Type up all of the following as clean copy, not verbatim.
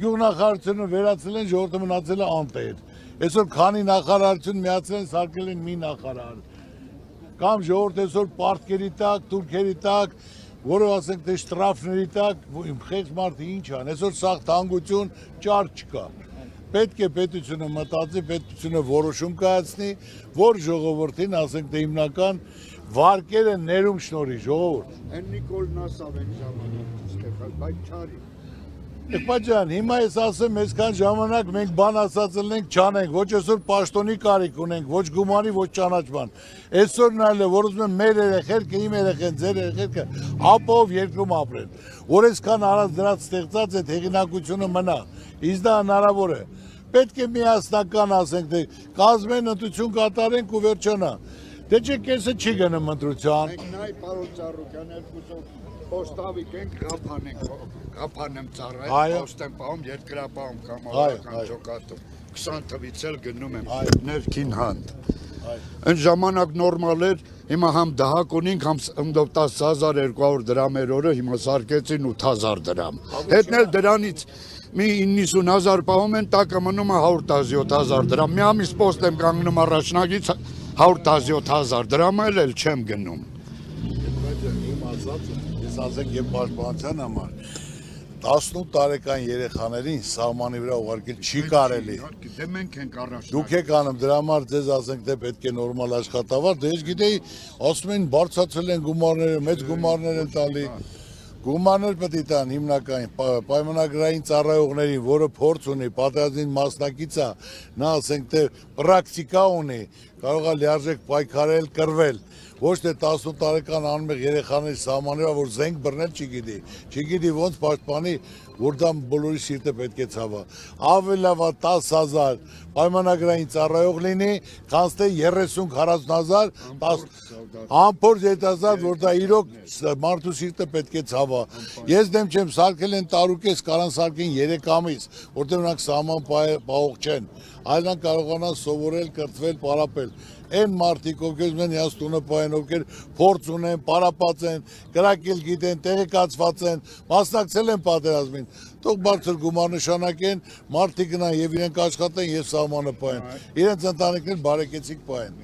գյուղնախարարությունը վերացել են, ժողովուրդը մնացել է անտեր։ Այսօր քանի նախարարություն միացել են, սարքել են մի նախարար։ Կամ ժողովուրդը այսօր պարտքերի տակ, թուրքերի տակ, որը ասենք թե շտրաֆների տակ, խեղճ մարդը ինչ ան, այսօր սաղ թանկություն ճար չկա։ Պետք է պետությունը մտածի, պետությունը որոշում կայացնի, որ ժողովրդին, ասենք թե հիմնական վարկերը ներում շնորհի ժողովուրդ։ Են Նիկոլն ասավ են ժամանակ, Ստեփան, բայց չարի։ Եղբայրան, հիմա ես ասեմ, այսքան ժամանակ մենք բան ասած ենք, չանենք, ոչ այսօր պաշտոնի կարիք ունենք, ոչ գումարի, ոչ ճանաչման։ Այսօրն այլ է, որ ուզում եմ մեր երեխեքը, իմ երեխեն, ձեր երեխեքը ապով երկրում ապրեն։ Որ այսքան առանց դրանց ստեղծած այդ հեղինակությունը մնա։ Իսկ դա հնարավոր է։ Պետք է միասնական ասենք, թե կազմեն ընտրություն կատարենք ու վերջանա։ Դե չէ կեսը չի գնում ընտրության։ Մենք նայ պարոն Ծառուկյան երկուսով պոստավիկ ենք, կապանեմ ծառայ, պոստեմ պահում, երկրապահում կամ ավական ջոկատում։ 20 թվից էլ գնում եմ ներքին հանդ։ Այն ժամանակ նորմալ էր, հիմա համ դահակ ունենք, համ 10,200 դրամ էր օրը, հիմա սարկեցին 8,000 դրամ։ Հետն էլ դրանից մի 90,000 պահում են, տակը մնում է 117,000 դրամ։ Մի ամիս պոստ եմ կանգնում առաջնագից 117,000 դրամ էլ չեմ գնում։ Ես ասենք եմ պաշտպանության համար 18 տարեկան երեխաներին սահմանի վրա ուղարկել չի կարելի։ Դե մենք ենք առաջ։ Դուք եք անում դրա համար ձեզ ասենք թե պետք է նորմալ աշխատավար, դե ես գիտեի, ասում են բարձրացել են գումարները, մեծ գումարներ են տալի։ Գումարներ պետք է տան հիմնական պայմանագրային ծառայողներին, որը փորձ ունի, պատերազմին մասնակից է, նա ասենք թե պրակտիկա ունի, կարող է լիարժեք պայքարել, կռվել։ Ոչ թե 18 տարեկան անմեղ երեխաների սահմանները, որ զենք բռնել չգիտի ոնց պաշտպանի, որ դա բոլորի սիրտը պետք է ցավա։ Ավելի լավ 10,000 պայմանագրային ծառայող լինի, քան թե 30-40,000 անփորձ երիտասարդ, որ դա իրոք մարդու սիրտը պետք է ցավա։ Ես դեմ չեմ, սարքել են տարուկես, կարան սարքեն 3 ամիս, որտեղ նրանք սահման պահող չեն, այլ նրանք կարողանան սովորել, կրթվել, պարապել։ Այն մարդիկ, ովքեր ուզում են իրենց տունը պահեն, ովքեր փորձ ունեն, պարապած են, կրակել գիտեն, տեղեկացված են, մասնակցել են պատերազմին, թող բարձր գումար նշանակեն, մարդիկ գնան եւ իրենք աշխատեն եւ սահմանը պահեն, իրենց ընտանիքներ բարեկեցիկ պահեն։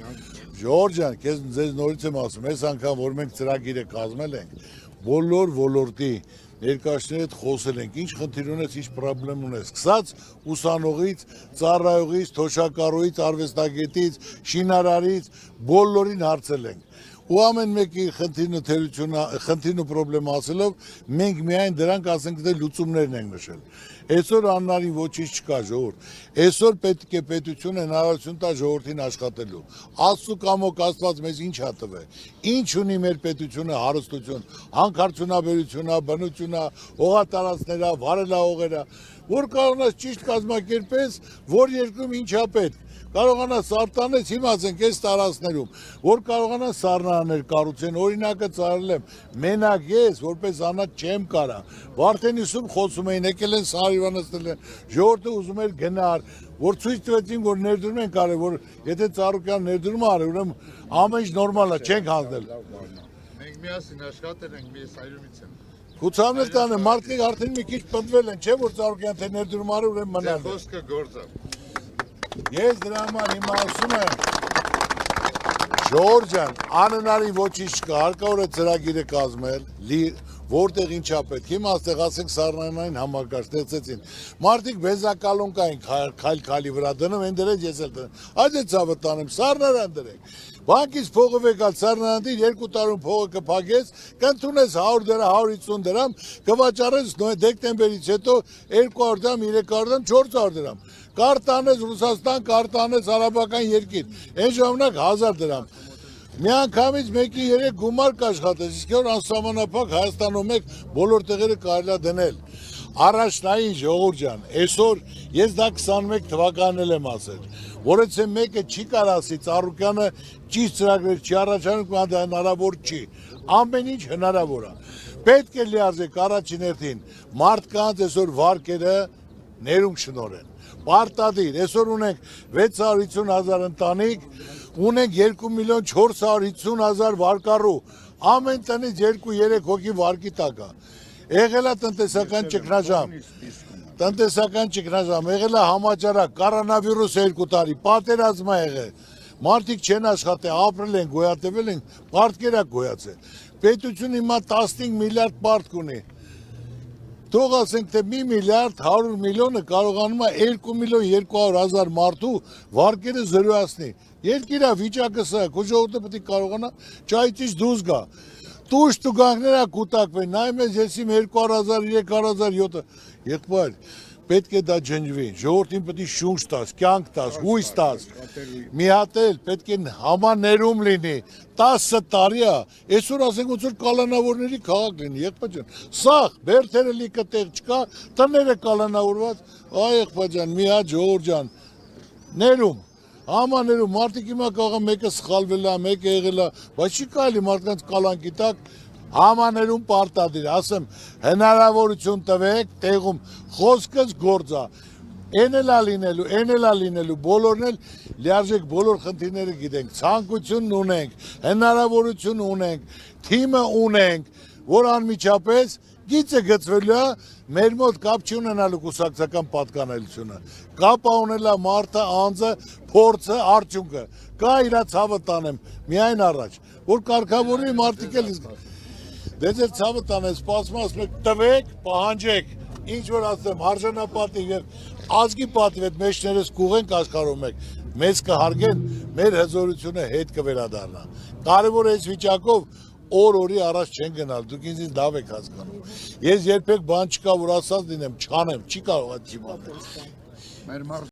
Ժողովուրդ ջան, ձեզ նորից եմ ասում, այս անգամ որ մենք ծրագիրը կազմել ենք, բոլոր ոլորտի ներկայացնի հետ խոսել ենք, ինչ խնդիր ունես, ինչ պրոբլեմ ունես, սկսած ուսանողից, ծառայողից, թոշակառուից, արվեստագետից, շինարարից, բոլորին հարցել ենք։ Ու ամեն մեկի խնդիրն ու պրոբլեմը ասելով, մենք միայն դրանք ասենք թե լուծումներն ենք նշել։ Այսօր աննարին ոչինչ չկա ժողովուրդ։ Այսօր պետք է պետությունը հնարավորություն տա ժողովրդին աշխատելու։ Աստծո կամոք Աստված մեզ ինչ ա տվել։ Ինչ ունի մեր պետությունը հարստություն, հանքարդյունաբերություն, բնություն, հողատարածքներ, վարելահողեր, որ կարողանաս ճիշտ կազմակերպես, որ երկրում ինչա պետք։ Կարողանաս արտանես հիմա ասենք այս տարածքներում, որ կարողանաս սառնարաններ կառուցեն, օրինակը ծառայել եմ, մենակ ես, որպես անհատ չեմ կարա, Վարդենիսում խոսում էին, եկել են սարիվանացնել են, ժողովուրդը ուզում էր գնար, որ ցույց տվեցին, որ ներդրում են կարել, որ եթե Ծառուկյան ներդրում արի, ուրեմն ամեն ինչ նորմալ է, չենք հանձնել։ Մենք միասին աշխատել ենք, մի սայրումից եմ։ Ցուցանել տանը, մարդիկ արդեն մի քիչ պնդվել են, չէ՞ որ Ծառուկյան թե ներդրում արի, ուրեմն մնալ։ Խոսքը գործ է։ Ես դրա համար հիմա ասում եմ, Ժողովուրդ ջան, անհնարին ոչինչ չկա, հարկավոր է ծրագիրը կազմել, որտեղ ինչա պետք, հիմա այստեղ ասենք սառնարանային համակարգ ստեղծեցին, մարդիկ բենզակալոն կային քայլ-քայլի վրա դնում, են դրեց ես էլ դնում, այդ ցավը տանեմ, սառնարան դրեք, բանկից փողը վեկալ սառնարանին 2 տարում փողը կփակես, կընդունես 100 դրամ, 150 դրամ, կվաճառես դեկտեմբերից հետո 200 դրամ, 300 դրամ, 400 դրամ, կարտ անես Ռուսաստան, կարտ անես արաբական երկիր, այն ժամանակ 1000 դրամ, մի անգամից մեկի 3 գումար կաշխատես, իսկ որ անսահմանափակ Հայաստանում եք բոլոր տեղերը կարելի է դնել, առաջնային ժողովուրդ ջան, այսօր ես դա 21 թվականն եմ ասել, որից մեկը չի կարող ասի Ծառուկյանը ճիշտ ծրագրեր չի առաջանում, դա հնարավոր չի, ամեն ինչ հնարավոր է, պետք է լիարժեք առաջին հերթին մարդկանց այսօր վարկերը ներում շնորհեն, պարտադիր, այսօր ունենք 650,000 ընտանիք, ունենք 2,450,000 վարկառու, ամեն տնից 2-3 հոգի վարկի տակ է, եղել է տնտեսական ճգնաժամ, տնտեսական ճգնաժամ, եղել է համաճարակ, կորոնավիրուս 2 տարի, պատերազմ է եղել։ Մարդիկ չեն աշխատել, ապրել են, գոյատևել են, պարտքեր է գոյացել։ Պետությունը հիմա 15 միլիարդ պարտք ունի։ Թող ասենք թե 1 միլիարդ 100 միլիոնը կարողանում է 2 միլիոն 200 հազար մարդու վարկերը զրոյացնի։ Երկիրա վիճակը սա, քո ժողովուրդը պետք է կարողանա ճայթից դուրս գա։ Տուշ տուգանքները կուտակվեն, նայում ես եսիմ 200,000, 300,000, 7 եղբայր, պետք է դա ջնջվի, ժողովրդին պետք է շունչ տաս, կյանք տաս, հույս տաս, մի հատ էլ պետք է համաներում լինի, 10 տարի է, այսօր ասենք ոնց որ կալանավորների քաղաք լինի, եղբայր ջան, սաղ, բերդերը լիքը տեղ չկա, տները կալանավորված, այ եղբայր ջան, մի հատ ժողովուրդ ջան, ներում, Ամաներում մարդիկ հիմա կարող մեկը սխալվել է, մեկը եղել է, բայց չի կարելի մարդկանց կալանքի տակ ամաներում պարտադիր, ասեմ, հնարավորություն տվեք, տեղում խոսքս գործա, են էլ լինելու, բոլորն էլ լիարժեք բոլոր խնդիրները գիտենք, ցանկությունն ունենք, հնարավորություն ունենք, թիմը ունենք, որ անմիջապես գիծը գծվելու է, մեր մոտ կապ չի ունենալու կուսակցական պատկանելությունը, կապ ունենալա մարդը, անձը, փորձը, արդյունքը, կա իրա ցավը տանեմ, միայն առաջ, որ կարգավորի մարդիկ էլ դե ձեր ցավը տանեմ, սպասում ասում եք, տվեք, պահանջեք, ինչ որ ասեմ, արժանապատիվ եւ ազգի պատիվ այդ մեջներս կուղենք աշխարհում եք, մեզ կհարգեն, մեր հզորությունը հետ կվերադառնա, կարևոր է այս վիճակով օր-օրի առաջ չեն գնալ, դուք ինձ լավ եք հասկանում։ Ես երբեք բան չկա, որ ասած լինեմ, չանեմ, չի կարող այդ չիմանալ։ Մեր